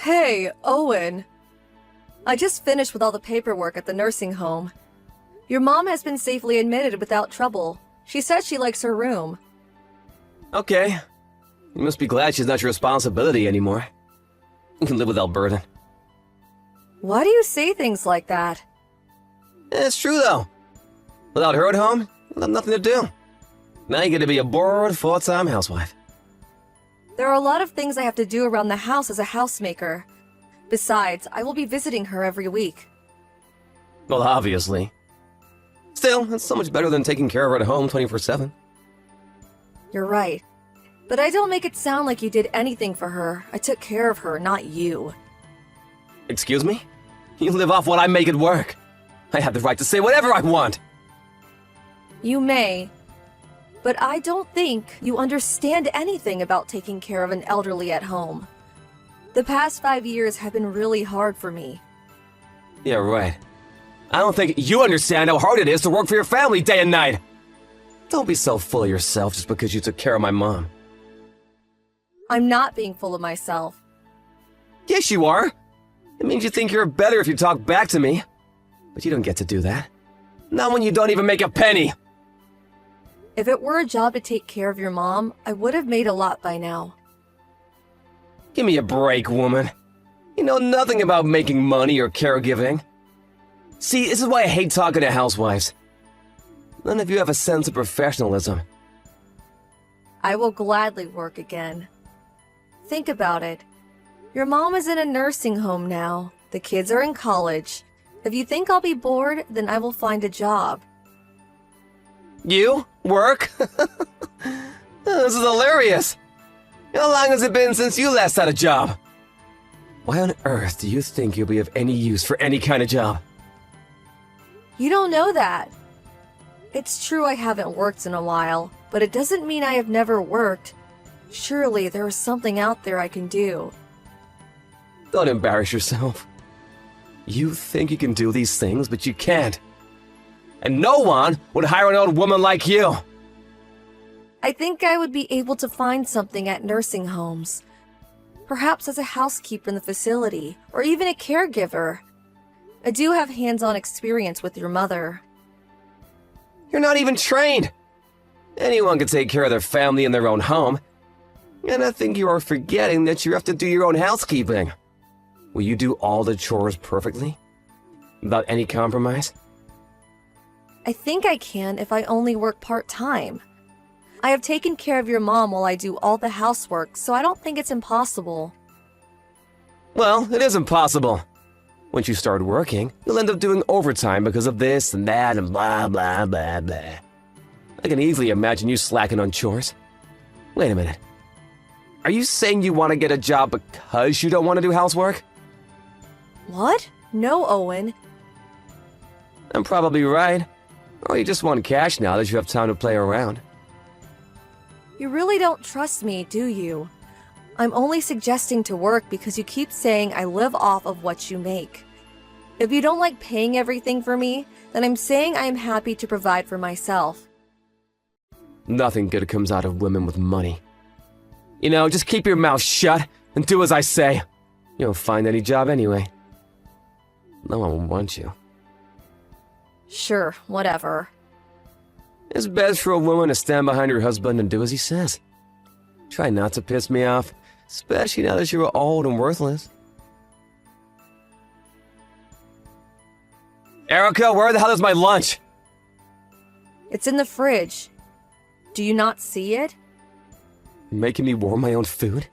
Hey, Owen. I just finished with all the paperwork at the nursing home. Your mom has been safely admitted without trouble. She said she likes her room. Okay. You must be glad she's not your responsibility anymore. You can live without burden. Why do you say things like that? It's true, though. Without her at home, you'll have nothing to do. Now you get to be a bored, full-time housewife. There are a lot of things I have to do around the house as a housemaker. Besides, I will be visiting her every week. Well, obviously. Still, it's so much better than taking care of her at home 24/7. You're right. But I don't make it sound like you did anything for her. I took care of her, not you. Excuse me? You live off what I make it work. I have the right to say whatever I want. You may. But I don't think you understand anything about taking care of an elderly at home. The past 5 years have been really hard for me. Yeah, right. I don't think you understand how hard it is to work for your family day and night. Don't be so full of yourself just because you took care of my mom. I'm not being full of myself. Yes, you are. It means you think you're better if you talk back to me. But you don't get to do that. Not when you don't even make a penny. If it were a job to take care of your mom, I would have made a lot by now. Give me a break, woman. You know nothing about making money or caregiving. See, this is why I hate talking to housewives. None of you have a sense of professionalism. I will gladly work again. Think about it. Your mom is in a nursing home now. The kids are in college. If you think I'll be bored, then I will find a job. You? Work? This is hilarious. How long has it been since you last had a job? Why on earth do you think you'll be of any use for any kind of job? You don't know that. It's true I haven't worked in a while, but it doesn't mean I have never worked. Surely there is something out there I can do. Don't embarrass yourself. You think you can do these things, but you can't. And no one would hire an old woman like you. I think I would be able to find something at nursing homes. Perhaps as a housekeeper in the facility, or even a caregiver. I do have hands-on experience with your mother. You're not even trained. Anyone can take care of their family in their own home. And I think you are forgetting that you have to do your own housekeeping. Will you do all the chores perfectly? Without any compromise? I think I can if I only work part-time. I have taken care of your mom while I do all the housework, so I don't think it's impossible. Well, it is impossible. Once you start working, you'll end up doing overtime because of this and that and blah, blah, blah, blah. I can easily imagine you slacking on chores. Wait a minute. Are you saying you want to get a job because you don't want to do housework? What? No, Owen. I'm probably right. Or you just want cash now that you have time to play around. You really don't trust me, do you? I'm only suggesting to work because you keep saying I live off of what you make. If you don't like paying everything for me, then I'm saying I am happy to provide for myself. Nothing good comes out of women with money. You know, just keep your mouth shut and do as I say. You won't find any job anyway. No one will want you. Sure, whatever. It's best for a woman to stand behind her husband and do as he says. Try not to piss me off, especially now that you're old and worthless. Erica, where the hell is my lunch? It's in the fridge. Do you not see it? Making me warm my own food?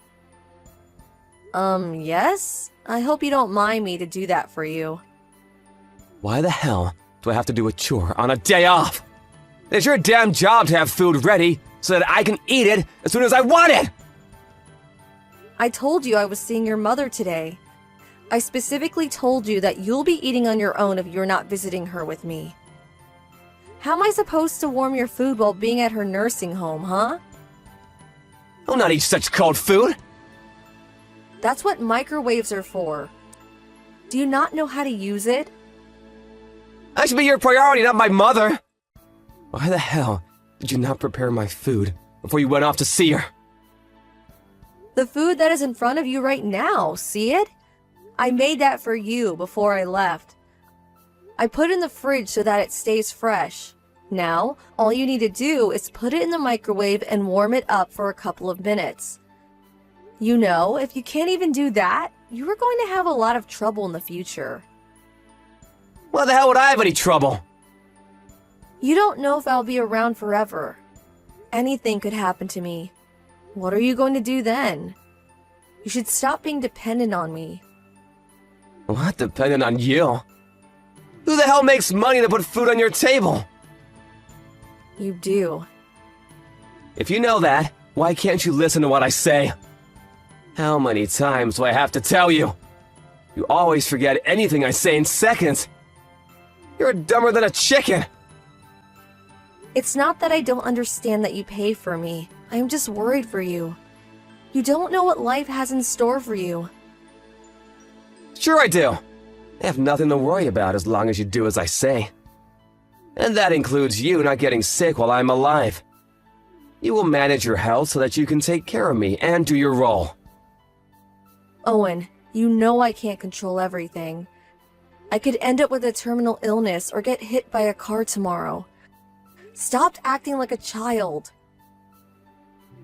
Yes? I hope you don't mind me to do that for you. Why the hell do I have to do a chore on a day off? It's your damn job to have food ready so that I can eat it as soon as I want it! I told you I was seeing your mother today. I specifically told you that you'll be eating on your own if you're not visiting her with me. How am I supposed to warm your food while being at her nursing home, huh? I'll not eat such cold food! That's what microwaves are for. Do you not know how to use it? I should be your priority, not my mother! Why the hell did you not prepare my food before you went off to see her? The food that is in front of you right now, see it? I made that for you before I left. I put it in the fridge so that it stays fresh. Now, all you need to do is put it in the microwave and warm it up for a couple of minutes. You know, if you can't even do that, you are going to have a lot of trouble in the future. Why the hell would I have any trouble? You don't know if I'll be around forever. Anything could happen to me. What are you going to do then? You should stop being dependent on me. What, dependent on you? Who the hell makes money to put food on your table? You do. If you know that, why can't you listen to what I say? How many times do I have to tell you? You always forget anything I say in seconds. You're dumber than a chicken. It's not that I don't understand that you pay for me. I'm just worried for you. You don't know what life has in store for you. Sure I do. I have nothing to worry about as long as you do as I say. And that includes you not getting sick while I'm alive. You will manage your health so that you can take care of me and do your role. Owen, you know I can't control everything. I could end up with a terminal illness or get hit by a car tomorrow. Stop acting like a child.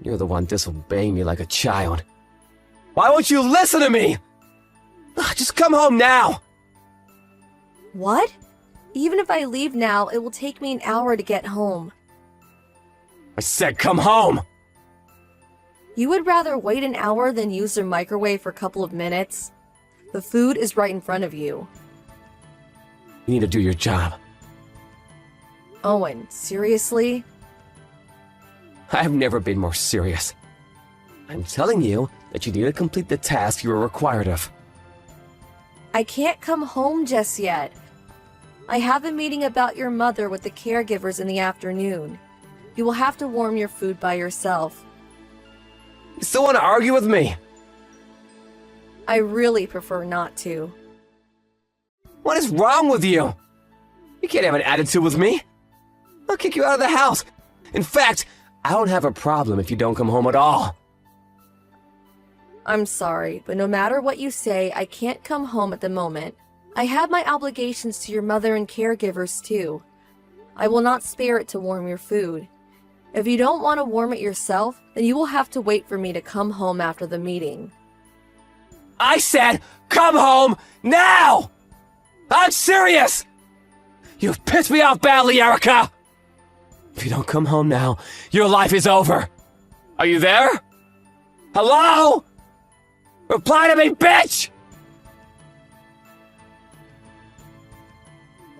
You're the one disobeying me like a child. Why won't you listen to me? Just come home now! What? Even if I leave now, it will take me an hour to get home. I said come home! You would rather wait an hour than use the microwave for a couple of minutes? The food is right in front of you. You need to do your job. Owen, seriously? I've never been more serious. I'm telling you that you need to complete the task you are required of. I can't come home just yet. I have a meeting about your mother with the caregivers in the afternoon. You will have to warm your food by yourself. You still want to argue with me? I really prefer not to. What is wrong with you? You can't have an attitude with me. I'll kick you out of the house. In fact, I don't have a problem if you don't come home at all. I'm sorry, but no matter what you say, I can't come home at the moment. I have my obligations to your mother and caregivers too. I will not spare it to warm your food. If you don't want to warm it yourself, then you will have to wait for me to come home after the meeting. I said, come home now! I'm serious! You've pissed me off badly, Erica! If you don't come home now, your life is over. Are you there? Hello? Reply to me, bitch!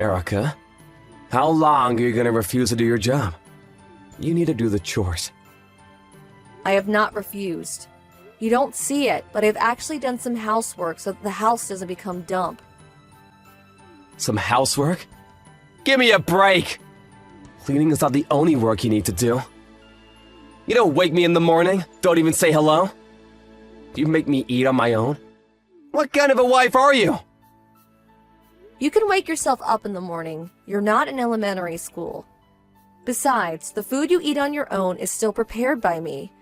Erica, how long are you gonna refuse to do your job? You need to do the chores. I have not refused. You don't see it, but I've actually done some housework so that the house doesn't become dump. Some housework? Give me a break! Cleaning is not the only work you need to do. You don't wake me in the morning, don't even say hello. You make me eat on my own? What kind of a wife are you? You can wake yourself up in the morning. You're not in elementary school. Besides, the food you eat on your own is still prepared by me.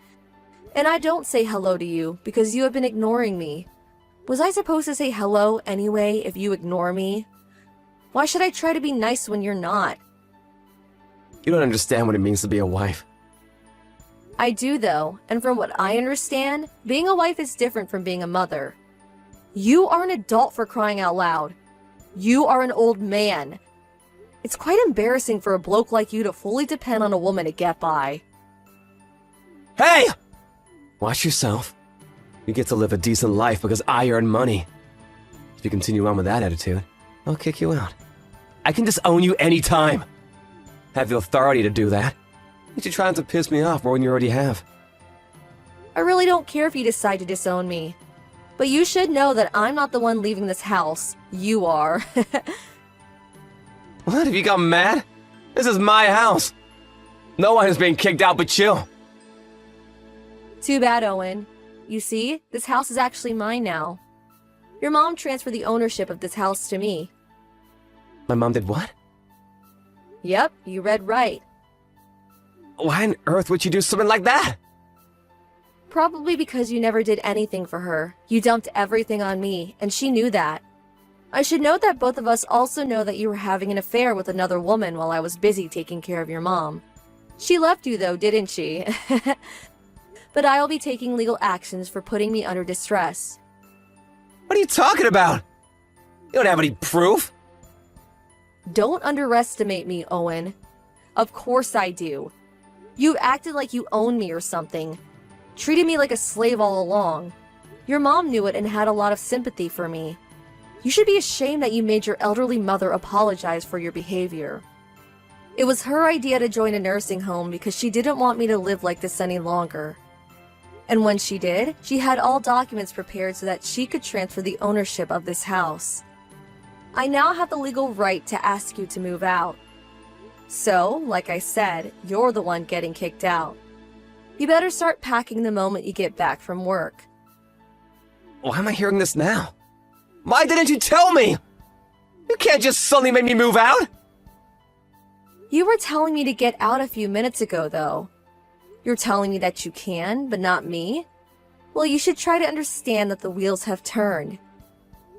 And I don't say hello to you because you have been ignoring me. Was I supposed to say hello anyway if you ignore me? Why should I try to be nice when you're not? You don't understand what it means to be a wife. I do though, and from what I understand, being a wife is different from being a mother. You are an adult for crying out loud. You are an old man. It's quite embarrassing for a bloke like you to fully depend on a woman to get by. Hey! Watch yourself. You get to live a decent life because I earn money. If you continue on with that attitude, I'll kick you out. I can disown you anytime. I have the authority to do that. You're trying to piss me off more than you already have. I really don't care if you decide to disown me. But you should know that I'm not the one leaving this house. You are. What, have you gotten mad? This is my house. No one is being kicked out but you. Too bad, Owen. You see, this house is actually mine now. Your mom transferred the ownership of this house to me. My mom did what? Yep, you read right. Why on earth would you do something like that? Probably because you never did anything for her. You dumped everything on me, and she knew that. I should note that both of us also know that you were having an affair with another woman while I was busy taking care of your mom. She left you though, didn't she? But I will be taking legal actions for putting me under distress. What are you talking about? You don't have any proof. Don't underestimate me, Owen. Of course I do. You acted like you owned me or something. Treated me like a slave all along. Your mom knew it and had a lot of sympathy for me. You should be ashamed that you made your elderly mother apologize for your behavior. It was her idea to join a nursing home because she didn't want me to live like this any longer. And when she did, she had all documents prepared so that she could transfer the ownership of this house. I now have the legal right to ask you to move out. So, like I said, you're the one getting kicked out. You better start packing the moment you get back from work. Why am I hearing this now? Why didn't you tell me? You can't just suddenly make me move out. You were telling me to get out a few minutes ago, though. You're telling me that you can, but not me? Well, you should try to understand that the wheels have turned.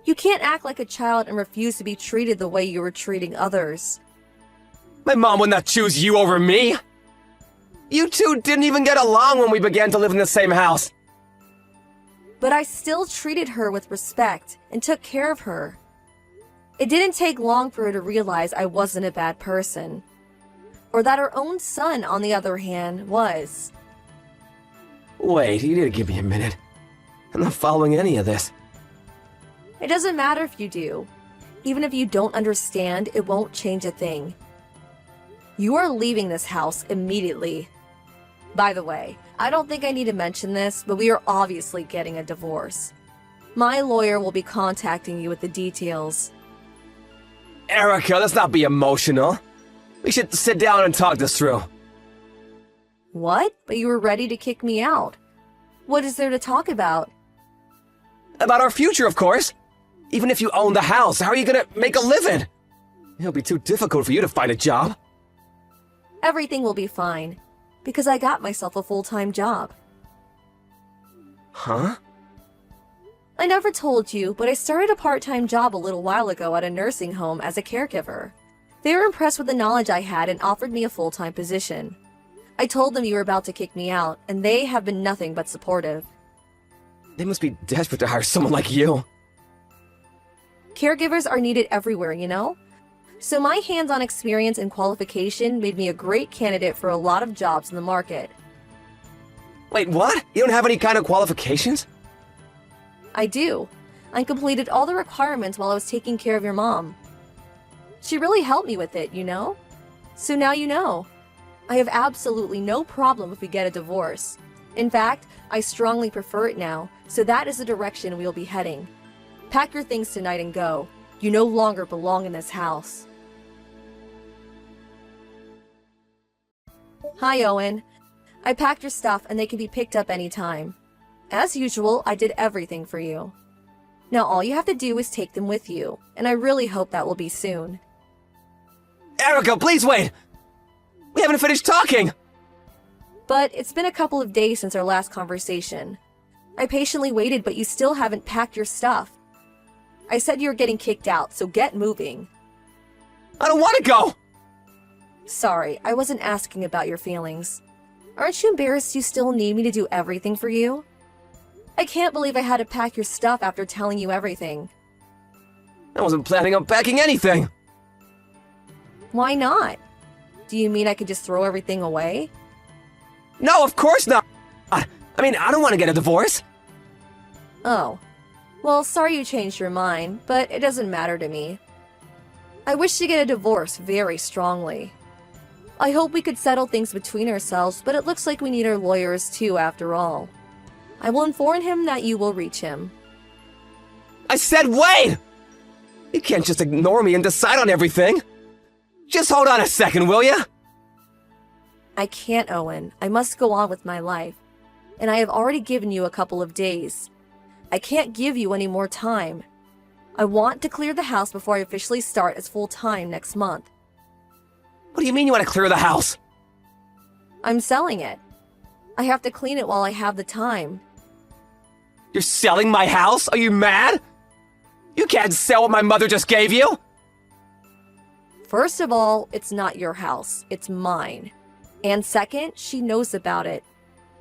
You can't act like a child and refuse to be treated the way you were treating others. My mom would not choose you over me. You two didn't even get along when we began to live in the same house. But I still treated her with respect and took care of her. It didn't take long for her to realize I wasn't a bad person. Or that her own son, on the other hand, was. Wait, you need to give me a minute. I'm not following any of this. It doesn't matter if you do. Even if you don't understand, it won't change a thing. You are leaving this house immediately. By the way, I don't think I need to mention this, but we are obviously getting a divorce. My lawyer will be contacting you with the details. Erica, let's not be emotional. We should sit down and talk this through. What? But you were ready to kick me out. What is there to talk about? About our future, of course. Even if you own the house, how are you gonna make a living? It'll be too difficult for you to find a job. Everything will be fine, because I got myself a full-time job. Huh? I never told you, but I started a part-time job a little while ago at a nursing home as a caregiver. They were impressed with the knowledge I had and offered me a full-time position. I told them you were about to kick me out, and they have been nothing but supportive. They must be desperate to hire someone like you. Caregivers are needed everywhere, you know? So my hands-on experience and qualification made me a great candidate for a lot of jobs in the market. Wait, what? You don't have any kind of qualifications? I do. I completed all the requirements while I was taking care of your mom. She really helped me with it, you know? So now you know. I have absolutely no problem if we get a divorce. In fact, I strongly prefer it now, so that is the direction we'll be heading. Pack your things tonight and go. You no longer belong in this house. Hi, Owen. I packed your stuff and they can be picked up anytime. As usual, I did everything for you. Now all you have to do is take them with you, and I really hope that will be soon. Erica, please wait! We haven't finished talking! But it's been a couple of days since our last conversation. I patiently waited, but you still haven't packed your stuff. I said you were getting kicked out, so get moving. I don't want to go! Sorry, I wasn't asking about your feelings. Aren't you embarrassed you still need me to do everything for you? I can't believe I had to pack your stuff after telling you everything. I wasn't planning on packing anything! Why not? Do you mean I could just throw everything away? No, of course not! I don't want to get a divorce! Oh. Well, sorry you changed your mind, but it doesn't matter to me. I wish to get a divorce very strongly. I hope we could settle things between ourselves, but it looks like we need our lawyers too after all. I will inform him that you will reach him. I said wait! You can't just ignore me and decide on everything! Just hold on a second, will ya? I can't, Owen. I must go on with my life. And I have already given you a couple of days. I can't give you any more time. I want to clear the house before I officially start as full-time next month. What do you mean you want to clear the house? I'm selling it. I have to clean it while I have the time. You're selling my house? Are you mad? You can't sell what my mother just gave you! First of all, it's not your house, it's mine. And second, she knows about it.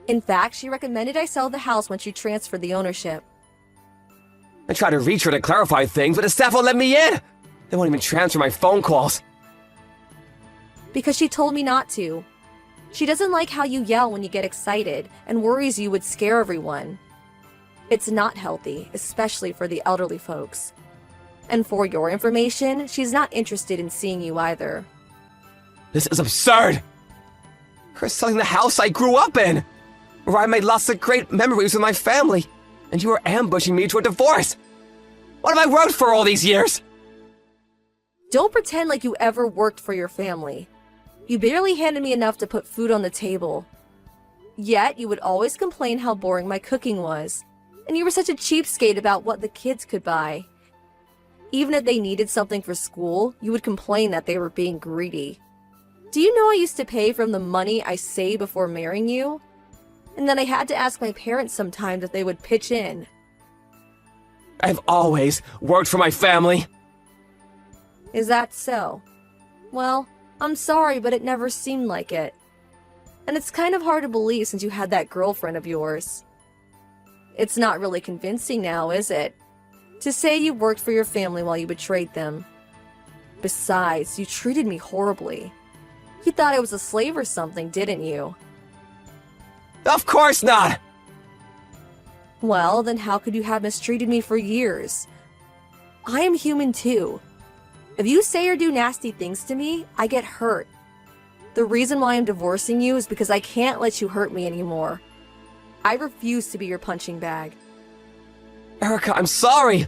In fact, she recommended I sell the house when she transferred the ownership. I tried to reach her to clarify things, but the staff won't let me in! They won't even transfer my phone calls. Because she told me not to. She doesn't like how you yell when you get excited and worries you would scare everyone. It's not healthy, especially for the elderly folks. And for your information, she's not interested in seeing you either. This is absurd! You're selling the house I grew up in, where I made lots of great memories with my family, and you were ambushing me to a divorce! What have I worked for all these years? Don't pretend like you ever worked for your family. You barely handed me enough to put food on the table. Yet, you would always complain how boring my cooking was, and you were such a cheapskate about what the kids could buy. Even if they needed something for school, you would complain that they were being greedy. Do you know I used to pay from the money I saved before marrying you? And then I had to ask my parents sometimes if they would pitch in. I've always worked for my family. Is that so? Well, I'm sorry, but it never seemed like it. And it's kind of hard to believe since you had that girlfriend of yours. It's not really convincing now, is it? To say you worked for your family while you betrayed them. Besides, you treated me horribly. You thought I was a slave or something, didn't you? Of course not! Well, then how could you have mistreated me for years? I am human too. If you say or do nasty things to me, I get hurt. The reason why I'm divorcing you is because I can't let you hurt me anymore. I refuse to be your punching bag. Erica, I'm sorry!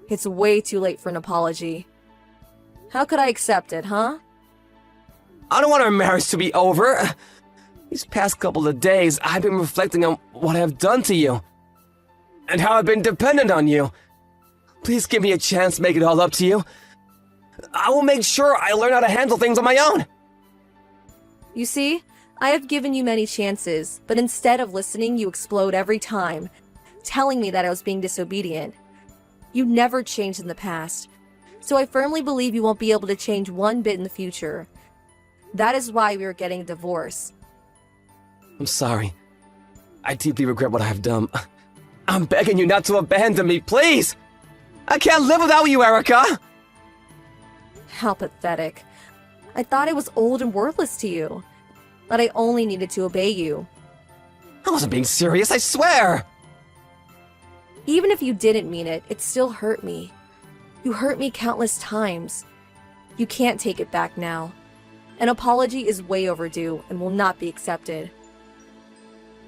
It's way too late for an apology. How could I accept it, huh? I don't want our marriage to be over. These past couple of days, I've been reflecting on what I've done to you. And how I've been dependent on you. Please give me a chance to make it all up to you. I will make sure I learn how to handle things on my own. You see, I have given you many chances, but instead of listening, you explode every time, telling me that I was being disobedient. You never changed in the past, so I firmly believe you won't be able to change one bit in the future. That is why we are getting a divorce. I'm sorry. I deeply regret what I have done. I'm begging you not to abandon me, please! I can't live without you, Erica! How pathetic. I thought I was old and worthless to you, that I only needed to obey you. I wasn't being serious, I swear! Even if you didn't mean it, it still hurt me. You hurt me countless times. You can't take it back now. An apology is way overdue and will not be accepted.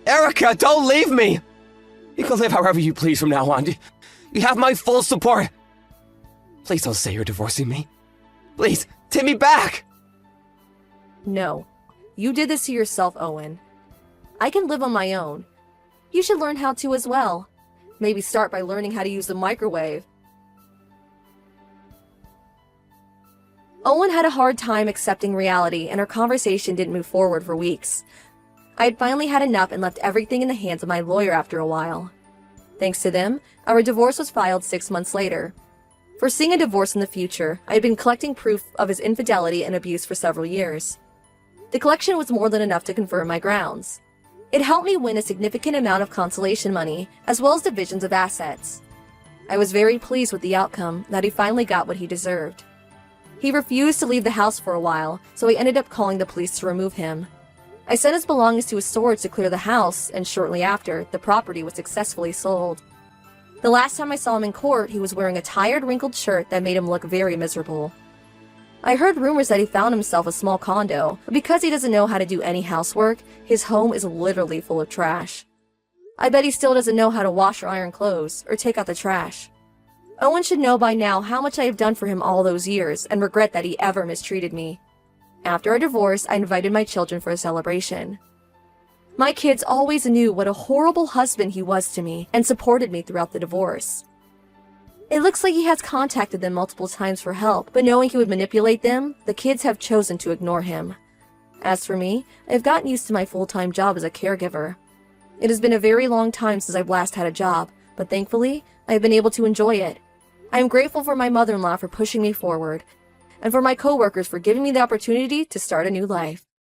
Erica, don't leave me! You can live however you please from now on. You have my full support. Please don't say you're divorcing me. Please, take me back! No. You did this to yourself, Owen. I can live on my own. You should learn how to as well. Maybe start by learning how to use the microwave. Owen had a hard time accepting reality, and our conversation didn't move forward for weeks. I had finally had enough and left everything in the hands of my lawyer after a while. Thanks to them, our divorce was filed 6 months later. Foreseeing a divorce in the future, I had been collecting proof of his infidelity and abuse for several years. The collection was more than enough to confirm my grounds. It helped me win a significant amount of consolation money, as well as divisions of assets. I was very pleased with the outcome, that he finally got what he deserved. He refused to leave the house for a while, so I ended up calling the police to remove him. I sent his belongings to a storage to clear the house, and shortly after, the property was successfully sold. The last time I saw him in court, he was wearing a tired, wrinkled shirt that made him look very miserable. I heard rumors that he found himself a small condo, but because he doesn't know how to do any housework, his home is literally full of trash. I bet he still doesn't know how to wash or iron clothes, or take out the trash. Owen should know by now how much I have done for him all those years, and regret that he ever mistreated me. After our divorce, I invited my children for a celebration. My kids always knew what a horrible husband he was to me, and supported me throughout the divorce. It looks like he has contacted them multiple times for help, but knowing he would manipulate them, the kids have chosen to ignore him. As for me, I've gotten used to my full-time job as a caregiver. It has been a very long time since I've last had a job, but thankfully, I have been able to enjoy it. I am grateful for my mother-in-law for pushing me forward, and for my coworkers for giving me the opportunity to start a new life.